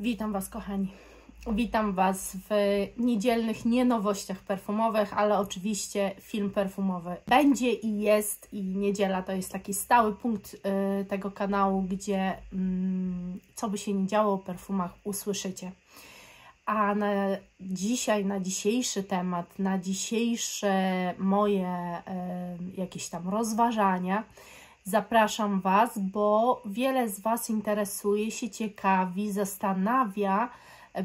Witam Was, kochani. Witam Was w niedzielnych nienowościach perfumowych, ale oczywiście film perfumowy będzie i jest, i niedziela to jest taki stały punkt tego kanału, gdzie co by się nie działo o perfumach usłyszycie. A na dzisiejszy temat, na dzisiejsze moje jakieś tam rozważania zapraszam Was, bo wiele z Was interesuje się, ciekawi, zastanawia,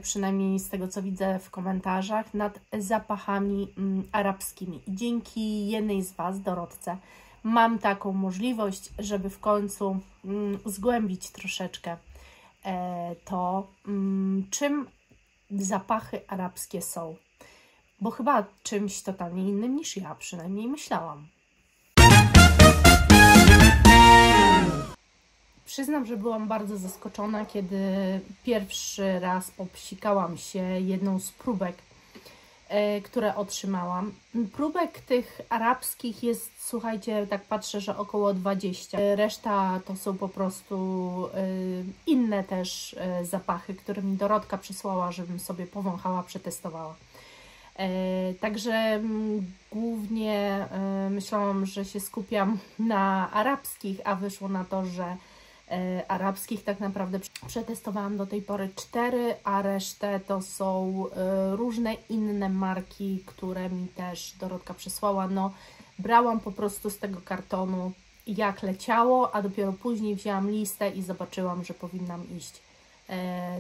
przynajmniej z tego co widzę w komentarzach, nad zapachami arabskimi. I dzięki jednej z Was, Dorotce, mam taką możliwość, żeby w końcu zgłębić troszeczkę to, czym zapachy arabskie są. Bo chyba czymś totalnie innym niż ja przynajmniej myślałam. Przyznam, że byłam bardzo zaskoczona, kiedy pierwszy raz obsikałam się jedną z próbek, które otrzymałam. Próbek tych arabskich jest, słuchajcie, tak patrzę, że około 20. Reszta to są po prostu inne też zapachy, które mi Dorotka przysłała, żebym sobie powąchała, przetestowała. Także głównie myślałam, że się skupiam na arabskich, a wyszło na to, że arabskich tak naprawdę przetestowałam do tej pory 4, a resztę to są różne inne marki, które mi też Dorotka przysłała. No, brałam po prostu z tego kartonu jak leciało, a dopiero później wzięłam listę i zobaczyłam, że powinnam iść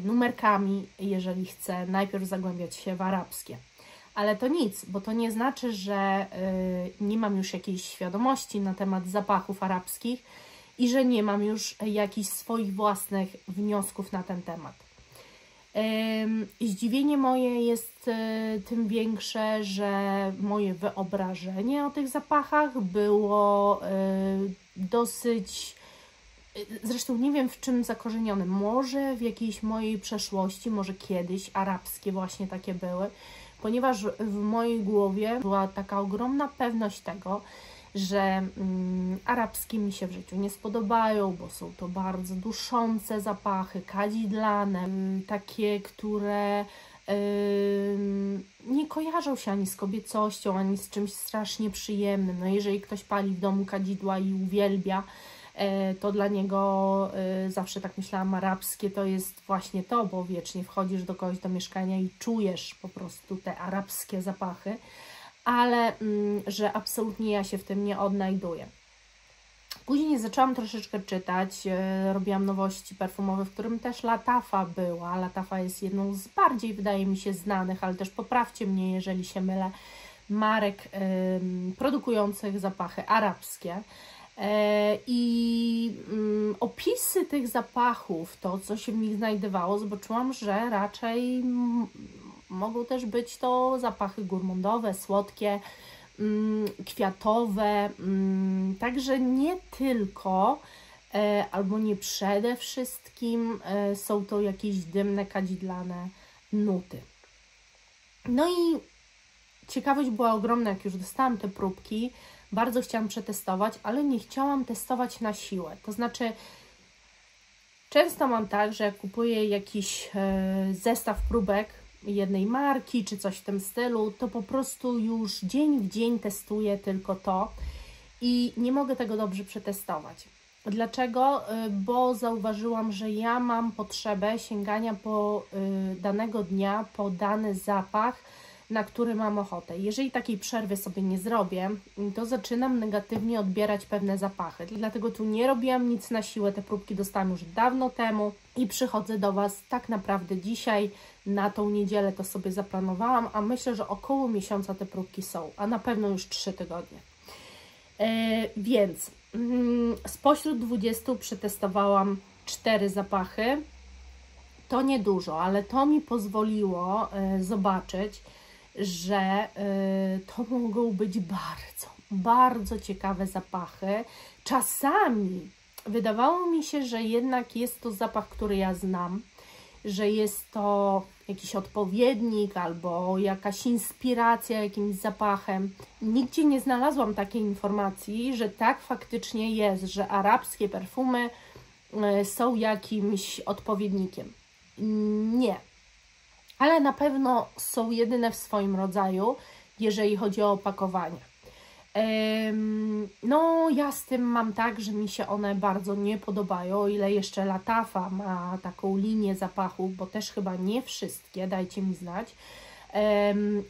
numerkami, jeżeli chcę najpierw zagłębiać się w arabskie. Ale to nic, bo to nie znaczy, że nie mam już jakiejś świadomości na temat zapachów arabskich i że nie mam już jakichś swoich własnych wniosków na ten temat. Zdziwienie moje jest tym większe, że moje wyobrażenie o tych zapachach było dosyć... Zresztą nie wiem w czym zakorzenione. Może w jakiejś mojej przeszłości, może kiedyś arabskie właśnie takie były, ponieważ w mojej głowie była taka ogromna pewność tego, że arabskie mi się w życiu nie spodobają, bo są to bardzo duszące zapachy, kadzidlane, takie, które nie kojarzą się ani z kobiecością, ani z czymś strasznie przyjemnym. No jeżeli ktoś pali w domu kadzidła i uwielbia, to dla niego, zawsze tak myślałam, arabskie to jest właśnie to, bo wiecznie wchodzisz do kogoś do mieszkania i czujesz po prostu te arabskie zapachy, ale że absolutnie ja się w tym nie odnajduję. Później zaczęłam troszeczkę czytać, robiłam nowości perfumowe, w którym też Latafa była. Latafa jest jedną z bardziej, wydaje mi się, znanych, ale też poprawcie mnie, jeżeli się mylę, marek produkujących zapachy arabskie. I opisy tych zapachów, to co się w nich znajdowało, zobaczyłam, że raczej mogą też być to zapachy gourmandowe, słodkie, kwiatowe, także nie tylko, albo nie przede wszystkim są to jakieś dymne, kadzidlane nuty. No i ciekawość była ogromna, jak już dostałam te próbki. Bardzo chciałam przetestować, ale nie chciałam testować na siłę. To znaczy, często mam tak, że jak kupuję jakiś zestaw próbek jednej marki, czy coś w tym stylu, to po prostu już dzień w dzień testuję tylko to i nie mogę tego dobrze przetestować. Dlaczego? Bo zauważyłam, że ja mam potrzebę sięgania po danego dnia, po dany zapach, na który mam ochotę. Jeżeli takiej przerwy sobie nie zrobię, to zaczynam negatywnie odbierać pewne zapachy. Dlatego tu nie robiłam nic na siłę, te próbki dostałam już dawno temu i przychodzę do Was tak naprawdę dzisiaj, na tą niedzielę to sobie zaplanowałam, a myślę, że około miesiąca te próbki są, a na pewno już 3 tygodnie. Więc spośród 20 przetestowałam 4 zapachy. To niedużo, ale to mi pozwoliło zobaczyć, że to mogą być bardzo ciekawe zapachy. Czasami wydawało mi się, że jednak jest to zapach, który ja znam, że jest to jakiś odpowiednik albo jakaś inspiracja jakimś zapachem. Nigdzie nie znalazłam takiej informacji, że tak faktycznie jest, że arabskie perfumy są jakimś odpowiednikiem. Nie. Ale na pewno są jedyne w swoim rodzaju, jeżeli chodzi o opakowanie. No, ja z tym mam tak, że mi się one bardzo nie podobają, o ile jeszcze Latafa ma taką linię zapachów, bo też chyba nie wszystkie, dajcie mi znać,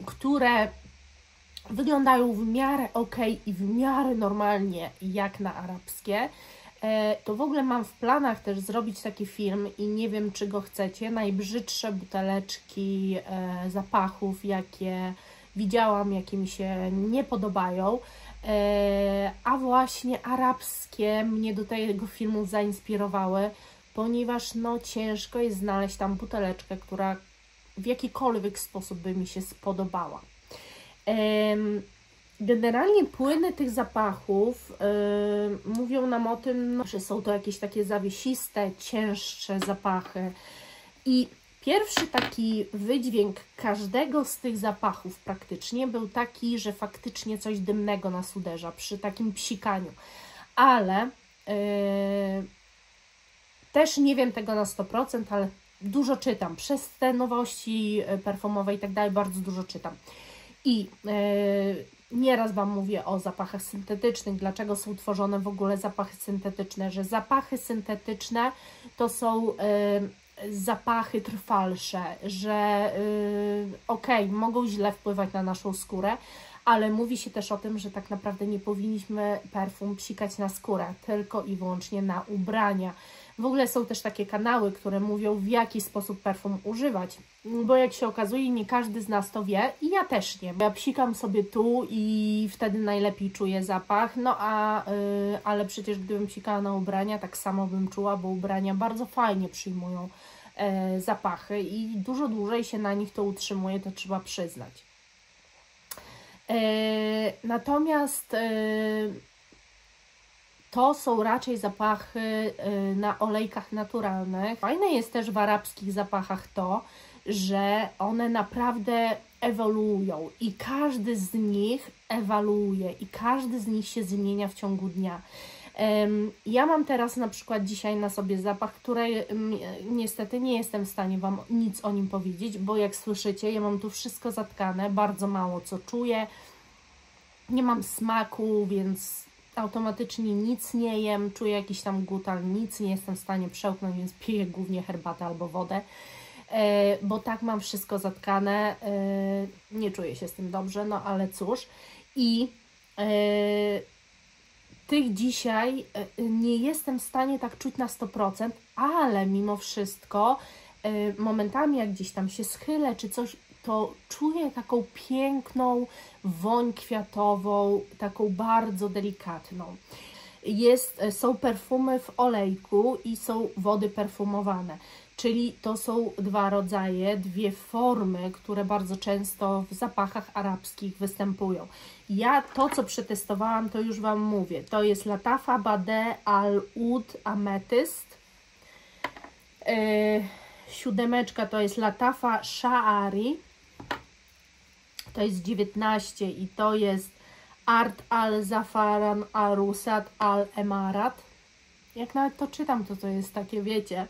które wyglądają w miarę ok i w miarę normalnie jak na arabskie. To w ogóle mam w planach też zrobić taki film i nie wiem, czy go chcecie. Najbrzydsze buteleczki zapachów, jakie widziałam, jakie mi się nie podobają. A właśnie arabskie mnie do tego filmu zainspirowały, ponieważ no ciężko jest znaleźć tam buteleczkę, która w jakikolwiek sposób by mi się spodobała. Generalnie płyny tych zapachów mówią nam o tym, że są to jakieś takie zawiesiste, cięższe zapachy. I pierwszy taki wydźwięk każdego z tych zapachów praktycznie był taki, że faktycznie coś dymnego nas uderza przy takim psikaniu. Ale też nie wiem tego na 100%, ale dużo czytam. Przez te nowości perfumowe i tak dalej bardzo dużo czytam. I nieraz Wam mówię o zapachach syntetycznych, dlaczego są tworzone w ogóle zapachy syntetyczne, że zapachy syntetyczne to są zapachy trwalsze, że okej, mogą źle wpływać na naszą skórę, ale mówi się też o tym, że tak naprawdę nie powinniśmy perfum psikać na skórę, tylko i wyłącznie na ubrania. W ogóle są też takie kanały, które mówią, w jaki sposób perfum używać, bo jak się okazuje, nie każdy z nas to wie i ja też nie. Ja psikam sobie tu i wtedy najlepiej czuję zapach, no ale przecież gdybym psikała na ubrania, tak samo bym czuła, bo ubrania bardzo fajnie przyjmują zapachy i dużo dłużej się na nich to utrzymuje, to trzeba przyznać. Natomiast to są raczej zapachy na olejkach naturalnych. Fajne jest też w arabskich zapachach to, że one naprawdę ewoluują i każdy z nich ewoluuje i każdy z nich się zmienia w ciągu dnia. Ja mam teraz na przykład dzisiaj na sobie zapach, który niestety nie jestem w stanie Wam nic o nim powiedzieć, bo jak słyszycie, ja mam tu wszystko zatkane, bardzo mało co czuję, nie mam smaku, więc automatycznie nic nie jem, czuję jakiś tam głód, ale nic nie jestem w stanie przełknąć, więc piję głównie herbatę albo wodę, bo tak mam wszystko zatkane, nie czuję się z tym dobrze, no ale cóż. I tych dzisiaj nie jestem w stanie tak czuć na 100%, ale mimo wszystko momentami jak gdzieś tam się schylę czy coś, to czuję taką piękną woń kwiatową, taką bardzo delikatną. Są perfumy w olejku i są wody perfumowane, czyli to są dwa rodzaje, dwie formy, które bardzo często w zapachach arabskich występują. Ja to, co przetestowałam, to już Wam mówię. To jest Latafa Bade Al Oud Amethyst. 7 to jest Latafa Sha'ari. To jest 19 i to jest Art Al-Zafaran Al-Rusat Al-Emarat. Jak nawet to czytam, to jest takie, wiecie.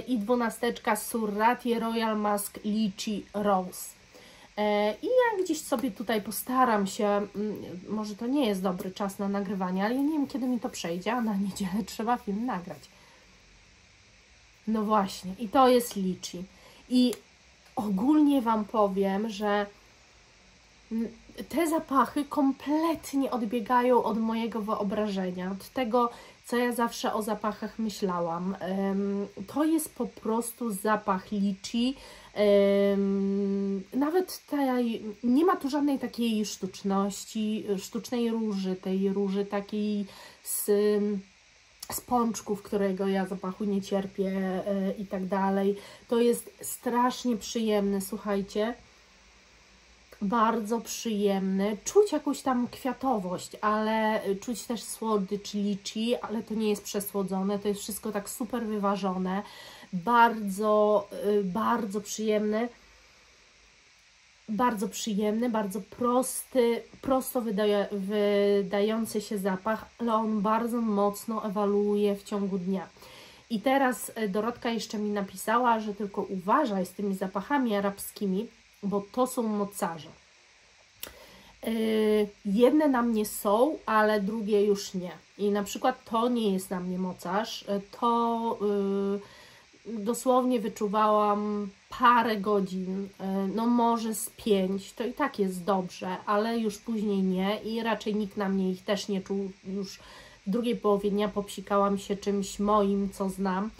I 12 Surrati Royal Musk Lychee Rose. I ja gdzieś sobie tutaj postaram się, może to nie jest dobry czas na nagrywanie, ale ja nie wiem, kiedy mi to przejdzie, a na niedzielę trzeba film nagrać. No właśnie, i to jest Lychee. I ogólnie Wam powiem, że te zapachy kompletnie odbiegają od mojego wyobrażenia, od tego, co ja zawsze o zapachach myślałam. To jest po prostu zapach Lychee. Nawet nie ma tu żadnej takiej sztuczności, sztucznej róży, tej róży takiej z pączków, którego ja zapachu nie cierpię i tak dalej. To jest strasznie przyjemne, słuchajcie. Bardzo przyjemny, czuć jakąś tam kwiatowość, ale czuć też słodycz Lychee, ale to nie jest przesłodzone, to jest wszystko tak super wyważone, bardzo przyjemny, bardzo prosty, prosto wydający się zapach, ale on bardzo mocno ewoluuje w ciągu dnia. I teraz Dorotka jeszcze mi napisała, że tylko uważaj z tymi zapachami arabskimi, bo to są mocarze. Jedne na mnie są, ale drugie już nie. I na przykład to nie jest na mnie mocarz. To dosłownie wyczuwałam parę godzin, no może z 5, to i tak jest dobrze, ale już później nie i raczej nikt na mnie ich też nie czuł. Już w drugiej połowie dnia popsikałam się czymś moim, co znam,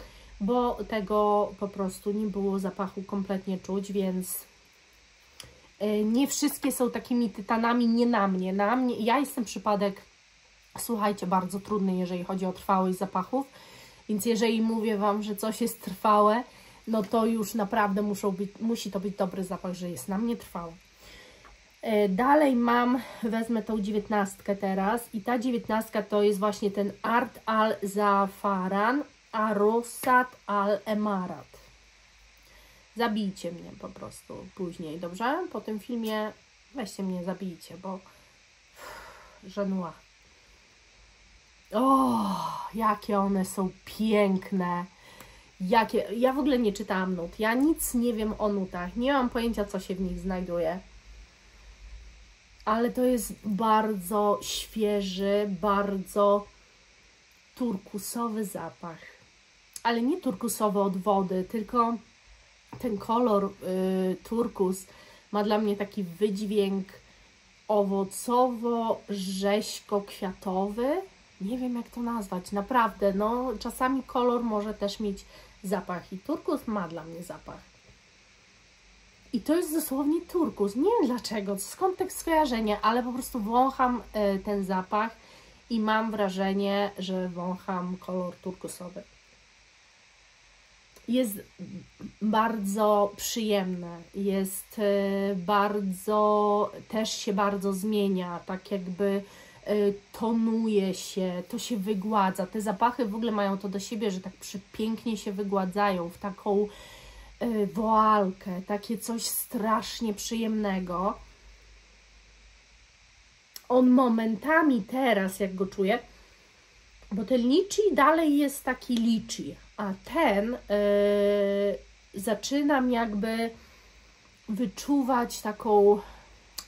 bo tego po prostu nie było zapachu kompletnie czuć, więc nie wszystkie są takimi tytanami, nie na mnie. Na mnie, ja jestem przypadek, słuchajcie, bardzo trudny, jeżeli chodzi o trwałość zapachów, więc jeżeli mówię Wam, że coś jest trwałe, no to już naprawdę musi to być dobry zapach, że jest na mnie trwały. Dalej wezmę tą 19 teraz i ta 19 to jest właśnie ten Art al Zafaran Arosat al Emarat. Zabijcie mnie po prostu później, dobrze? Po tym filmie weźcie mnie, zabijcie, bo żenua. O, jakie one są piękne. Ja w ogóle nie czytałam nut. Ja nic nie wiem o nutach. Nie mam pojęcia, co się w nich znajduje. Ale to jest bardzo świeży, bardzo turkusowy zapach. Ale nie turkusowy od wody, tylko ten kolor turkus ma dla mnie taki wydźwięk owocowo-rzeźko-kwiatowy. Nie wiem, jak to nazwać, naprawdę, no czasami kolor może też mieć zapach i turkus ma dla mnie zapach. I to jest dosłownie turkus, nie wiem dlaczego, skąd tak skojarzenie, ale po prostu wącham ten zapach i mam wrażenie, że wącham kolor turkusowy. Jest bardzo przyjemne, jest też się bardzo zmienia, tak jakby tonuje się, to się wygładza. Te zapachy w ogóle mają to do siebie, że tak przepięknie się wygładzają w taką woalkę, takie coś strasznie przyjemnego. On momentami teraz, jak go czuję, bo ten liczy dalej jest taki liczy, a ten zaczynam jakby wyczuwać taką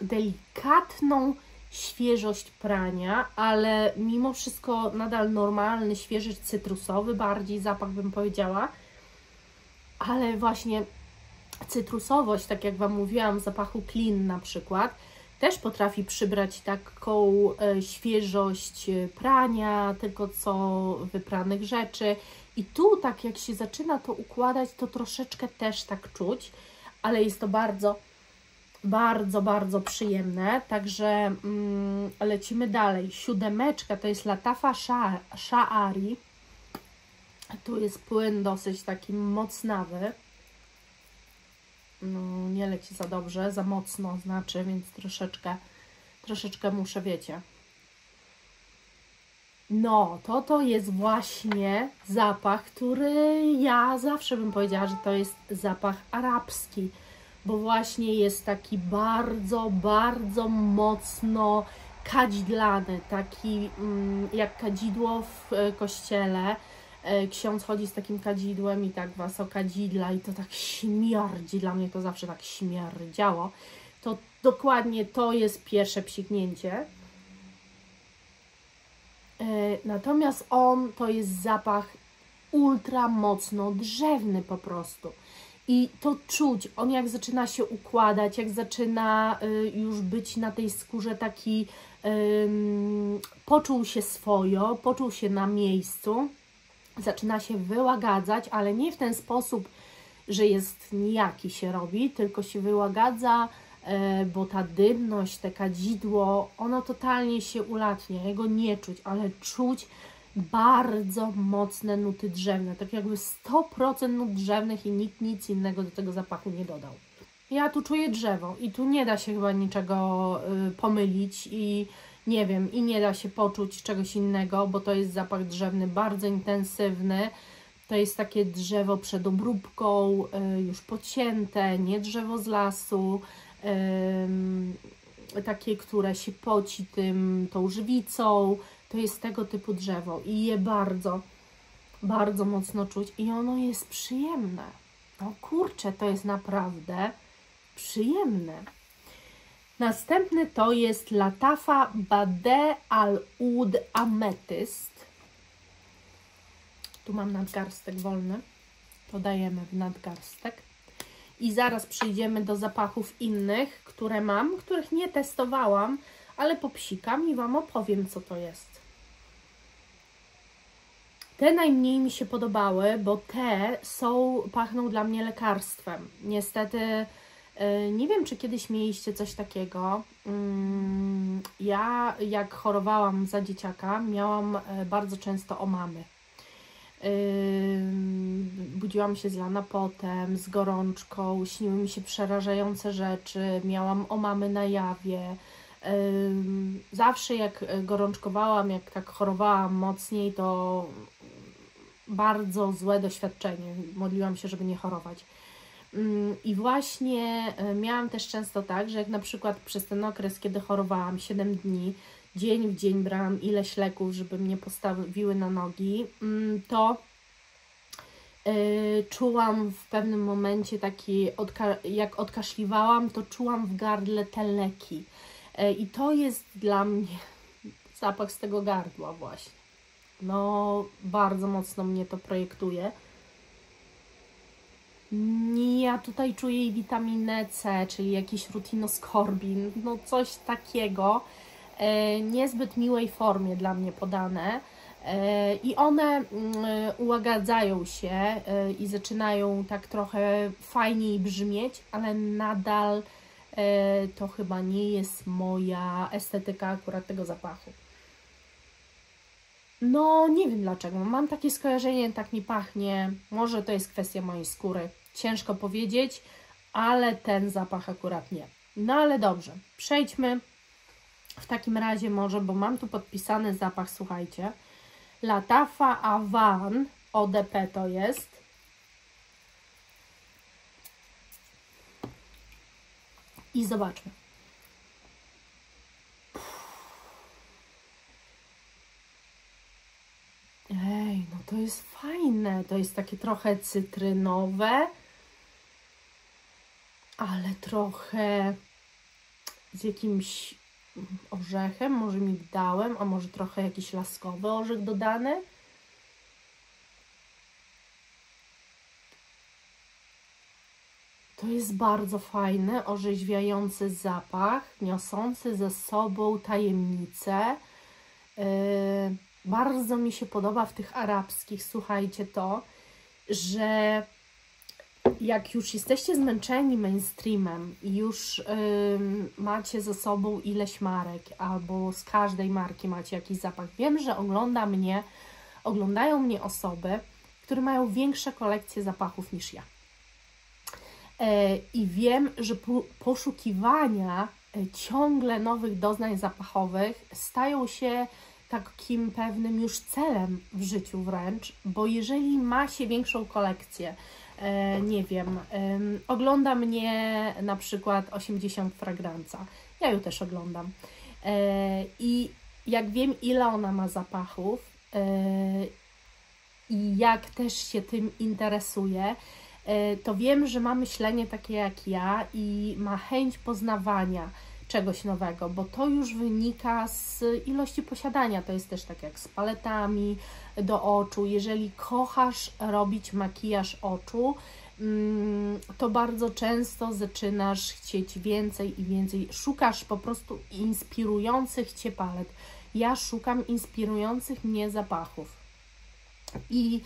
delikatną świeżość prania, ale mimo wszystko nadal normalny, świeży, cytrusowy bardziej zapach, bym powiedziała. Ale właśnie cytrusowość, tak jak Wam mówiłam, w zapachu Clean na przykład, też potrafi przybrać taką świeżość prania, tylko co wypranych rzeczy. I tu, tak jak się zaczyna to układać, to troszeczkę też tak czuć, ale jest to bardzo, bardzo, bardzo przyjemne. Także lecimy dalej. 7 to jest Latafa Sha'ari. Tu jest płyn dosyć taki mocnawy. No, nie leci za dobrze, za mocno znaczy, więc troszeczkę muszę, wiecie. No, to jest właśnie zapach, który ja zawsze bym powiedziała, że to jest zapach arabski, bo właśnie jest taki bardzo, bardzo mocno kadzidlany, taki jak kadzidło w kościele. Ksiądz chodzi z takim kadzidłem i tak was okadzidla i to tak śmierdzi, dla mnie to zawsze tak śmierdziało. To dokładnie to jest pierwsze psiknięcie. Natomiast to jest zapach ultra mocno drzewny po prostu. I to czuć, on jak zaczyna się układać, jak zaczyna już być na tej skórze taki, poczuł się swojo, poczuł się na miejscu. Zaczyna się wyłagadzać, ale nie w ten sposób, że jest nijaki się robi, tylko się wyłagadza, bo ta dymność, te kadzidło, ono totalnie się ulatnia. Jego nie czuć, ale czuć bardzo mocne nuty drzewne, tak jakby 100% nut drzewnych i nikt nic innego do tego zapachu nie dodał. Ja tu czuję drzewo i tu nie da się chyba niczego pomylić i nie wiem, i nie da się poczuć czegoś innego, bo to jest zapach drzewny bardzo intensywny. To jest takie drzewo przed obróbką, już pocięte, nie drzewo z lasu, takie, które się poci tą żywicą. To jest tego typu drzewo i je bardzo. Bardzo mocno czuć i ono jest przyjemne. No kurczę, to jest naprawdę przyjemne. Następny to jest Latafa Bade Al Oud Ametyst. Tu mam nadgarstek wolny. To dajemy w nadgarstek. I zaraz przejdziemy do zapachów innych, które mam, których nie testowałam, ale popsikam i Wam opowiem, co to jest. Te najmniej mi się podobały, bo te pachną dla mnie lekarstwem. Niestety nie wiem, czy kiedyś mieliście coś takiego. Ja jak chorowałam za dzieciaka, miałam bardzo często omamy. Budziłam się zlana potem, z gorączką, śniły mi się przerażające rzeczy, miałam omamy na jawie. Zawsze jak gorączkowałam, jak tak chorowałam mocniej, to bardzo złe doświadczenie. Modliłam się, żeby nie chorować. I właśnie miałam też często tak, że jak na przykład przez ten okres, kiedy chorowałam 7 dni, dzień w dzień brałam ileś leków, żeby mnie postawiły na nogi, to czułam w pewnym momencie taki, jak odkaszliwałam, to czułam w gardle te leki. I to jest dla mnie zapach z tego gardła właśnie. No, bardzo mocno mnie to projektuje. Ja tutaj czuję i witaminę C, czyli jakiś rutinoskorbin, no coś takiego. Niezbyt miłej formie dla mnie podane. I one ułagadzają się i zaczynają tak trochę fajniej brzmieć, ale nadal to chyba nie jest moja estetyka akurat tego zapachu. No, nie wiem dlaczego. Mam takie skojarzenie, tak mi pachnie. Może to jest kwestia mojej skóry. Ciężko powiedzieć, ale ten zapach akurat nie. No ale dobrze, przejdźmy w takim razie może, bo mam tu podpisany zapach, słuchajcie. Latafa Avan ODP to jest. I zobaczmy. Ej, no to jest fajne. To jest takie trochę cytrynowe, ale trochę z jakimś orzechem, może migdałem, a może trochę jakiś laskowy orzech dodany. To jest bardzo fajny, orzeźwiający zapach, niosący ze sobą tajemnicę. Bardzo mi się podoba w tych arabskich, słuchajcie, to, że jak już jesteście zmęczeni mainstreamem i już macie ze sobą ileś marek, albo z każdej marki macie jakiś zapach. Wiem, że oglądają mnie osoby, które mają większe kolekcje zapachów niż ja. I wiem, że poszukiwania ciągle nowych doznań zapachowych stają się takim pewnym już celem w życiu wręcz, bo jeżeli ma się większą kolekcję, nie wiem, ogląda mnie na przykład 80 Fragranza, ja ją też oglądam i jak wiem, ile ona ma zapachów i jak też się tym interesuje, to wiem, że ma myślenie takie jak ja i ma chęć poznawania czegoś nowego, bo to już wynika z ilości posiadania. To jest też tak jak z paletami do oczu. Jeżeli kochasz robić makijaż oczu, to bardzo często zaczynasz chcieć więcej i więcej. Szukasz po prostu inspirujących Cię palet. Ja szukam inspirujących mnie zapachów. I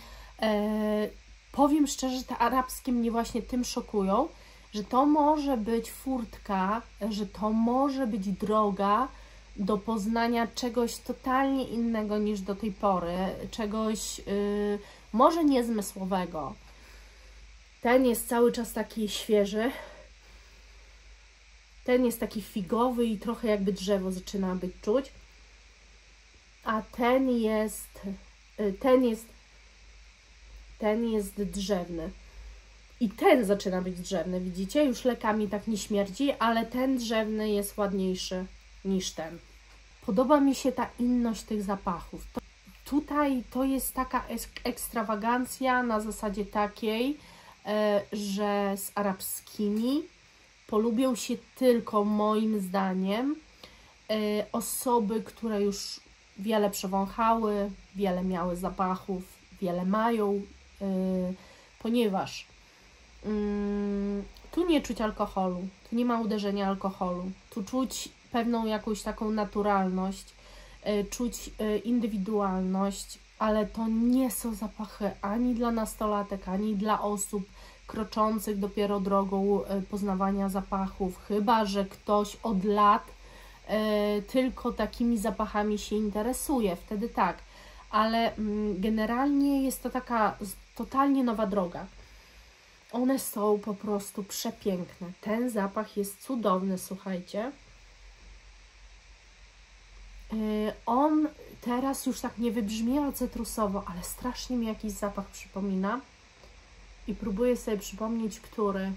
powiem szczerze, że te arabskie mnie właśnie tym szokują, że to może być furtka, że to może być droga do poznania czegoś totalnie innego niż do tej pory, czegoś może niezmysłowego. Ten jest cały czas taki świeży, ten jest taki figowy i trochę jakby drzewo zaczyna być czuć, a ten jest drzewny. I ten zaczyna być drzewny, widzicie? Już lekami tak nie śmierdzi, ale ten drzewny jest ładniejszy niż ten. Podoba mi się ta inność tych zapachów. tutaj to jest taka ekstrawagancja na zasadzie takiej, że z arabskimi polubią się tylko, moim zdaniem, osoby, które już wiele przewąchały, wiele miały zapachów, wiele mają, ponieważ tu nie czuć alkoholu, tu nie ma uderzenia alkoholu, tu czuć pewną jakąś taką naturalność, czuć indywidualność, ale to nie są zapachy ani dla nastolatek, ani dla osób kroczących dopiero drogą poznawania zapachów, chyba że ktoś od lat tylko takimi zapachami się interesuje, wtedy tak, ale generalnie jest to taka totalnie nowa droga. One są po prostu przepiękne. Ten zapach jest cudowny, słuchajcie. On teraz już tak nie wybrzmiewa cytrusowo, ale strasznie mi jakiś zapach przypomina. I próbuję sobie przypomnieć, który.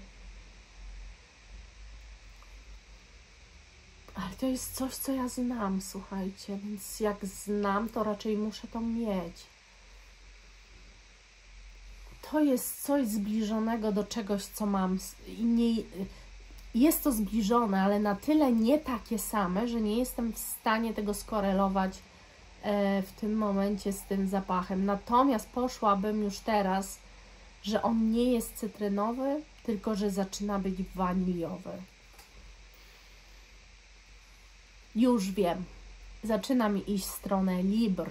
Ale to jest coś, co ja znam, słuchajcie. Więc jak znam, to raczej muszę to mieć. To jest coś zbliżonego do czegoś, co mam. I nie, jest to zbliżone, ale na tyle nie takie same, że nie jestem w stanie tego skorelować w tym momencie z tym zapachem. Natomiast poszłabym już teraz, że on nie jest cytrynowy, tylko że zaczyna być waniliowy. Już wiem. Zaczyna mi iść w stronę Libre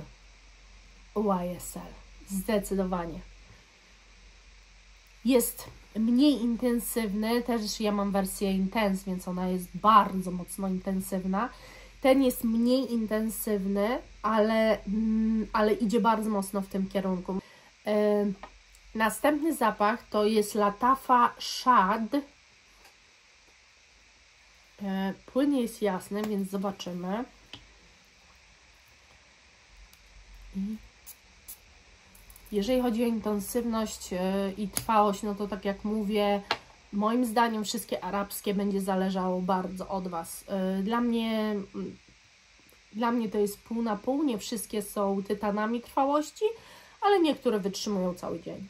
YSL. Zdecydowanie. Jest mniej intensywny, też ja mam wersję Intense, więc ona jest bardzo mocno intensywna. Ten jest mniej intensywny, ale idzie bardzo mocno w tym kierunku. Następny zapach to jest Lattafa Shad. Płyn jest jasny, więc zobaczymy. Jeżeli chodzi o intensywność i trwałość, no to tak jak mówię, moim zdaniem wszystkie arabskie będzie zależało bardzo od Was. Dla mnie to jest pół na pół, nie wszystkie są tytanami trwałości, ale niektóre wytrzymują cały dzień.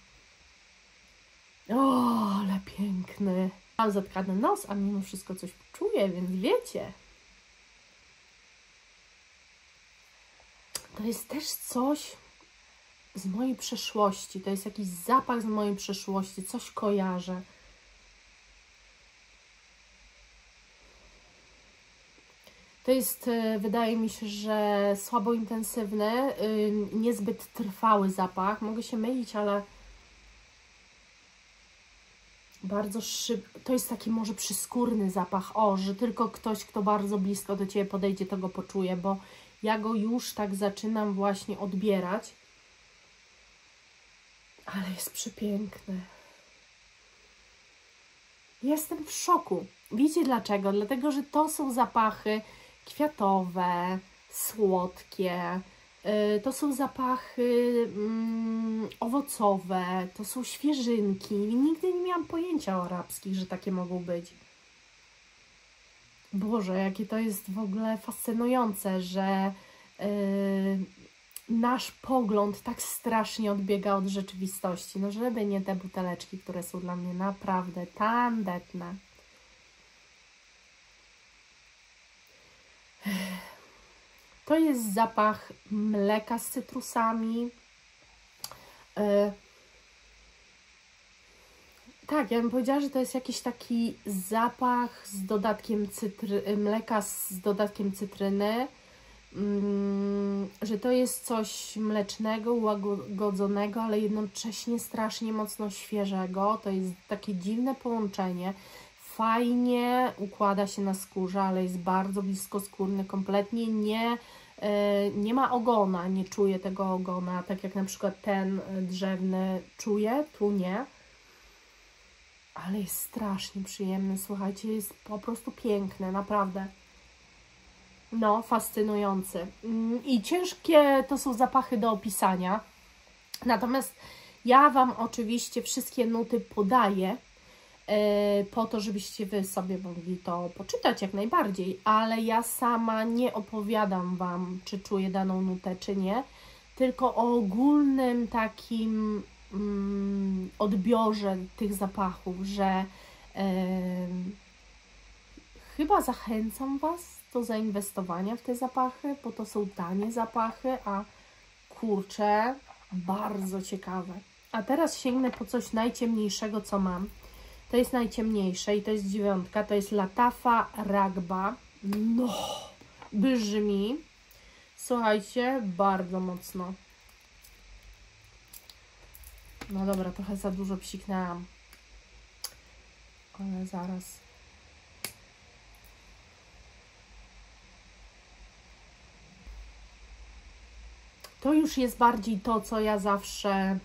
O, ale piękny. Mam zatkany nos, a mimo wszystko coś czuję, więc wiecie. To jest też coś z mojej przeszłości. To jest jakiś zapach z mojej przeszłości. Coś kojarzę. To jest, wydaje mi się, że słabo intensywny, niezbyt trwały zapach. Mogę się mylić, ale bardzo szybko. To jest taki może przyskórny zapach. O, że tylko ktoś, kto bardzo blisko do Ciebie podejdzie, to go poczuje, bo ja go już tak zaczynam właśnie odbierać. Ale jest przepiękny. Jestem w szoku. Wiecie dlaczego? Dlatego, że to są zapachy kwiatowe, słodkie. To są zapachy owocowe. To są świeżynki. Nigdy nie miałam pojęcia o arabskich, że takie mogą być. Boże, jakie to jest w ogóle fascynujące, że nasz pogląd tak strasznie odbiega od rzeczywistości. No żeby nie te buteleczki, które są dla mnie naprawdę tandetne. To jest zapach mleka z cytrusami. Tak, ja bym powiedziała, że to jest jakiś taki zapach z dodatkiem mleka z dodatkiem cytryny. Że to jest coś mlecznego, ułagodzonego, ale jednocześnie strasznie mocno świeżego. To jest takie dziwne połączenie. Fajnie układa się na skórze, ale jest bardzo bliskoskórny. Kompletnie nie ma ogona, nie czuję tego ogona, tak jak na przykład ten drzewny czuję, tu nie. Ale jest strasznie przyjemny, słuchajcie, jest po prostu piękny, naprawdę. No, fascynujący. I ciężkie to są zapachy do opisania. Natomiast ja Wam oczywiście wszystkie nuty podaję po to, żebyście Wy sobie mogli to poczytać jak najbardziej, ale ja sama nie opowiadam Wam, czy czuję daną nutę, czy nie, tylko o ogólnym takim odbiorze tych zapachów, że chyba zachęcam Was do zainwestowania w te zapachy, bo to są tanie zapachy, a kurczę, bardzo ciekawe. A teraz sięgnę po coś najciemniejszego, co mam. To jest najciemniejsze i to jest 9, to jest Lattafa Ragba. No, brzmi, słuchajcie, bardzo mocno. No dobra, trochę za dużo psiknęłam. Ale zaraz. To już jest bardziej to, co ja zawsze,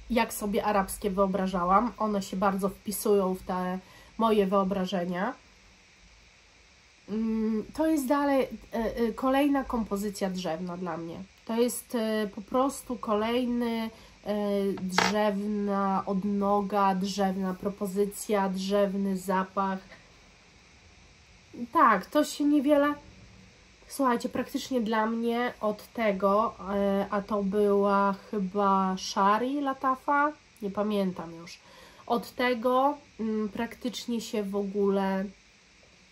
jak sobie arabskie wyobrażałam. One się bardzo wpisują w te moje wyobrażenia. To jest dalej kolejna kompozycja drzewna dla mnie. To jest po prostu kolejny drzewna odnoga, drzewna propozycja, drzewny zapach. Tak, to się niewiele... Słuchajcie, praktycznie dla mnie od tego, a to była chyba Shari Lattafa, nie pamiętam już, od tego praktycznie się w ogóle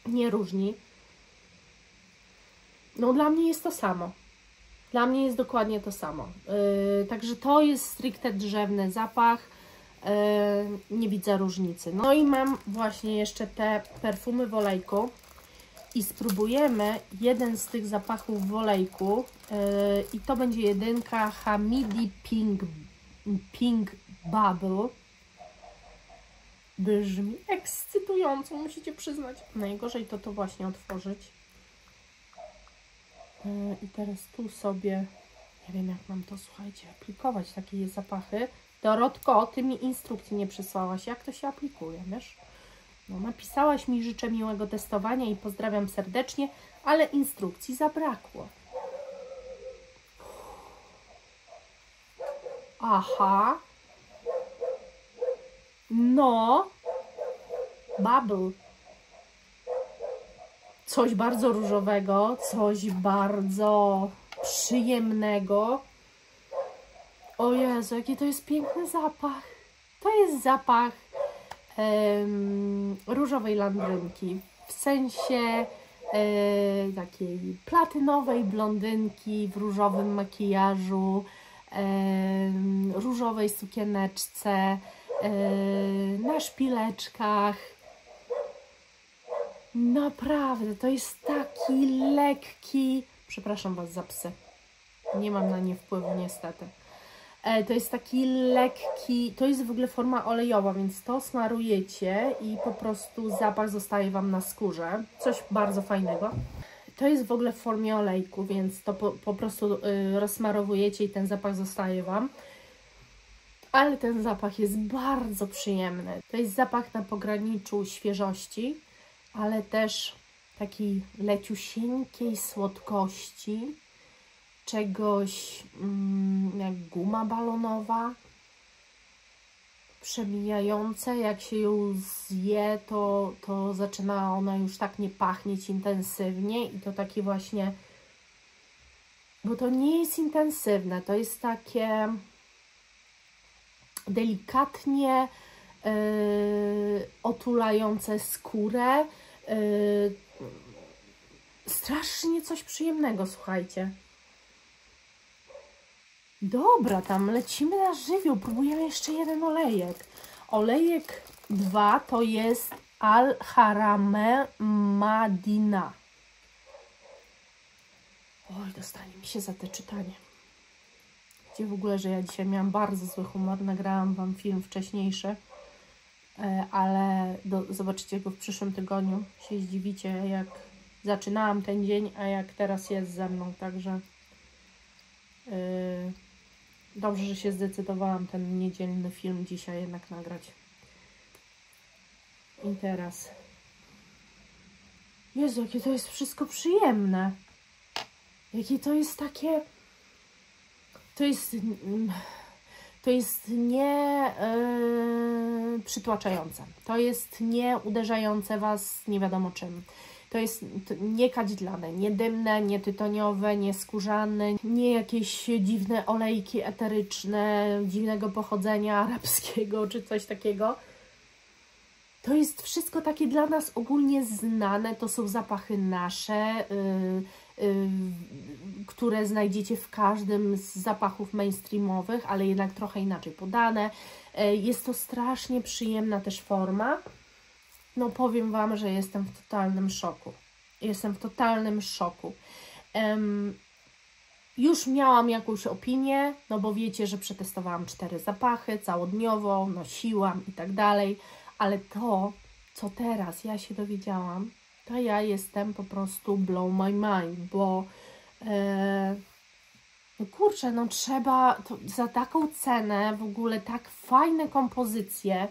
nie różni. No dla mnie jest to samo. Dla mnie jest dokładnie to samo. Także to jest stricte drzewny zapach. Nie widzę różnicy. No i mam właśnie jeszcze te perfumy w olejku. I spróbujemy jeden z tych zapachów w olejku. I to będzie 1 Hamidi Pink Bubble. Brzmi ekscytująco, musicie przyznać. Najgorzej to właśnie otworzyć. I teraz tu sobie, nie wiem jak mam to, słuchajcie, aplikować takie zapachy. Dorotko, Ty mi instrukcji nie przysłałaś, jak to się aplikuje, wiesz? No, napisałaś mi, życzę miłego testowania i pozdrawiam serdecznie, ale instrukcji zabrakło. Aha. No. Bubble. Coś bardzo różowego, coś bardzo przyjemnego. O Jezu, jaki to jest piękny zapach. To jest zapach różowej landrynki. W sensie takiej platynowej blondynki w różowym makijażu, różowej sukieneczce, na szpileczkach. Naprawdę, to jest taki lekki... Przepraszam Was za psy. Nie mam na nie wpływu niestety. To jest taki lekki... To jest w ogóle forma olejowa, więc to smarujecie i po prostu zapach zostaje Wam na skórze. Coś bardzo fajnego. To jest w ogóle w formie olejku, więc to po prostu rozsmarowujecie i ten zapach zostaje Wam. Ale ten zapach jest bardzo przyjemny. To jest zapach na pograniczu świeżości, ale też takiej leciusieńkiej słodkości, czegoś jak guma balonowa, przemijające. Jak się ją zje, to zaczyna ona już tak nie pachnieć intensywnie i to takie właśnie, bo to nie jest intensywne, to jest takie delikatnie otulające skórę. Strasznie coś przyjemnego, słuchajcie. Dobra, tam lecimy na żywioł. Próbujemy jeszcze jeden olejek. Olejek 2 to jest Al Harame Madina. Oj, dostanie mi się za te czytanie. Gdzie w ogóle, że ja dzisiaj miałam bardzo zły humor. Nagrałam Wam film wcześniejszy, ale zobaczycie go w przyszłym tygodniu. Się zdziwicie, jak zaczynałam ten dzień, a jak teraz jest ze mną. Także dobrze, że się zdecydowałam ten niedzielny film dzisiaj jednak nagrać. I teraz... Jezu, jakie to jest wszystko przyjemne. Jakie to jest takie... To jest nie przytłaczające. To jest nie uderzające Was nie wiadomo czym. To jest nie kadzidlane, nie dymne, nie tytoniowe, nie skórzane, nie jakieś dziwne olejki eteryczne, dziwnego pochodzenia arabskiego czy coś takiego. To jest wszystko takie dla nas ogólnie znane, to są zapachy nasze, które znajdziecie w każdym z zapachów mainstreamowych, ale jednak trochę inaczej podane. Jest to strasznie przyjemna też forma. No powiem Wam, że jestem w totalnym szoku. Jestem w totalnym szoku. Już miałam jakąś opinię, no bo wiecie, że przetestowałam 4 zapachy całodniowo, nosiłam i tak dalej, ale to, co teraz ja się dowiedziałam, to ja jestem po prostu blow my mind, bo no kurczę, no trzeba to, za taką cenę w ogóle tak fajne kompozycje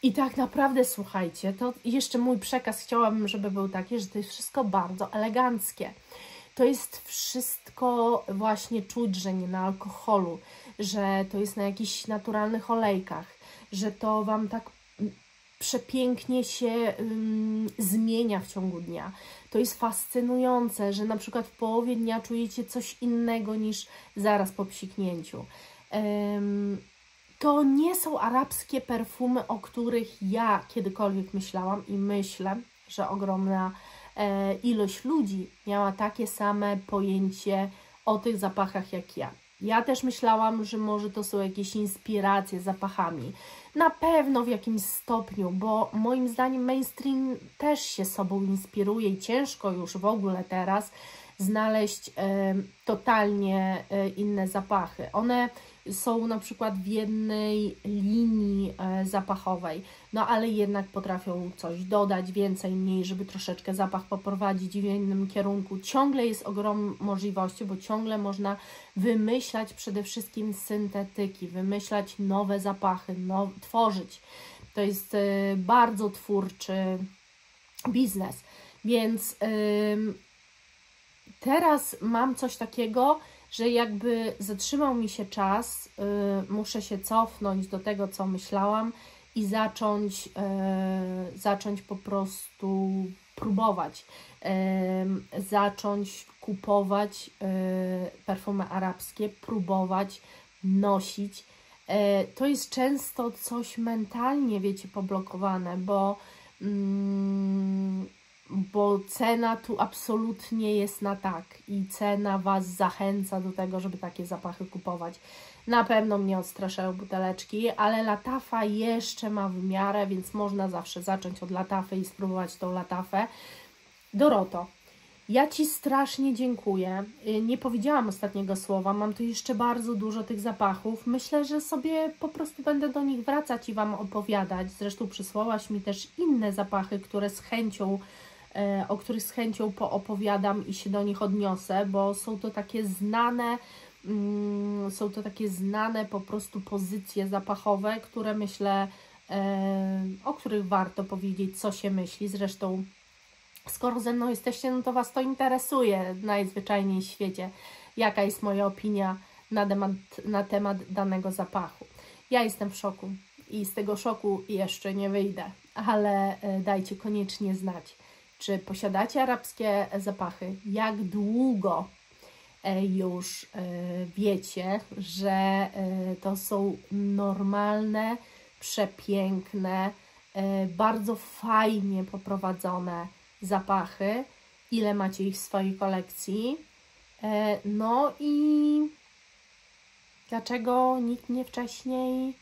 i tak naprawdę, słuchajcie, to jeszcze mój przekaz chciałabym, żeby był taki, że to jest wszystko bardzo eleganckie. To jest wszystko właśnie czuć, że nie na alkoholu, że to jest na jakichś naturalnych olejkach, że to Wam tak przepięknie się zmienia w ciągu dnia. To jest fascynujące, że na przykład w połowie dnia czujecie coś innego niż zaraz po psiknięciu. To nie są arabskie perfumy, o których ja kiedykolwiek myślałam i myślę, że ogromna ilość ludzi miała takie same pojęcie o tych zapachach jak ja. Ja też myślałam, że może to są jakieś inspiracje zapachami. Na pewno w jakimś stopniu, bo moim zdaniem mainstream też się sobą inspiruje i ciężko już w ogóle teraz znaleźć totalnie inne zapachy. One są na przykład w jednej linii zapachowej, no ale jednak potrafią coś dodać, więcej, mniej, żeby troszeczkę zapach poprowadzić w innym kierunku. Ciągle jest ogrom możliwości, bo ciągle można wymyślać przede wszystkim syntetyki, wymyślać nowe zapachy, tworzyć. To jest bardzo twórczy biznes, więc teraz mam coś takiego, że jakby zatrzymał mi się czas, muszę się cofnąć do tego, co myślałam i zacząć po prostu próbować, zacząć kupować perfumy arabskie, próbować nosić. To jest często coś mentalnie, wiecie, poblokowane, bo cena tu absolutnie jest na tak i cena Was zachęca do tego, żeby takie zapachy kupować. Na pewno mnie odstraszają buteleczki, ale Latafa jeszcze ma w miarę, więc można zawsze zacząć od Latafy i spróbować tą Latafę. Doroto, ja Ci strasznie dziękuję. Nie powiedziałam ostatniego słowa, mam tu jeszcze bardzo dużo tych zapachów. Myślę, że sobie po prostu będę do nich wracać i Wam opowiadać. Zresztą przysłałaś mi też inne zapachy, o których z chęcią poopowiadam i się do nich odniosę, bo są to takie znane po prostu pozycje zapachowe, które myślę, o których warto powiedzieć, co się myśli. Zresztą skoro ze mną jesteście, no to Was to interesuje najzwyczajniej w świecie, jaka jest moja opinia na temat danego zapachu. Ja jestem w szoku i z tego szoku jeszcze nie wyjdę, ale dajcie koniecznie znać, czy posiadacie arabskie zapachy, jak długo już wiecie, że to są normalne, przepiękne, bardzo fajnie poprowadzone zapachy, ile macie ich w swojej kolekcji, no i dlaczego nikt mnie wcześniej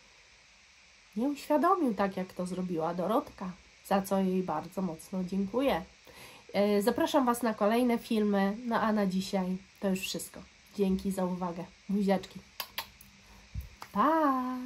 nie uświadomił tak, jak to zrobiła Dorotka, za co jej bardzo mocno dziękuję. Zapraszam Was na kolejne filmy, no a na dzisiaj to już wszystko. Dzięki za uwagę. Buziaczki. Pa!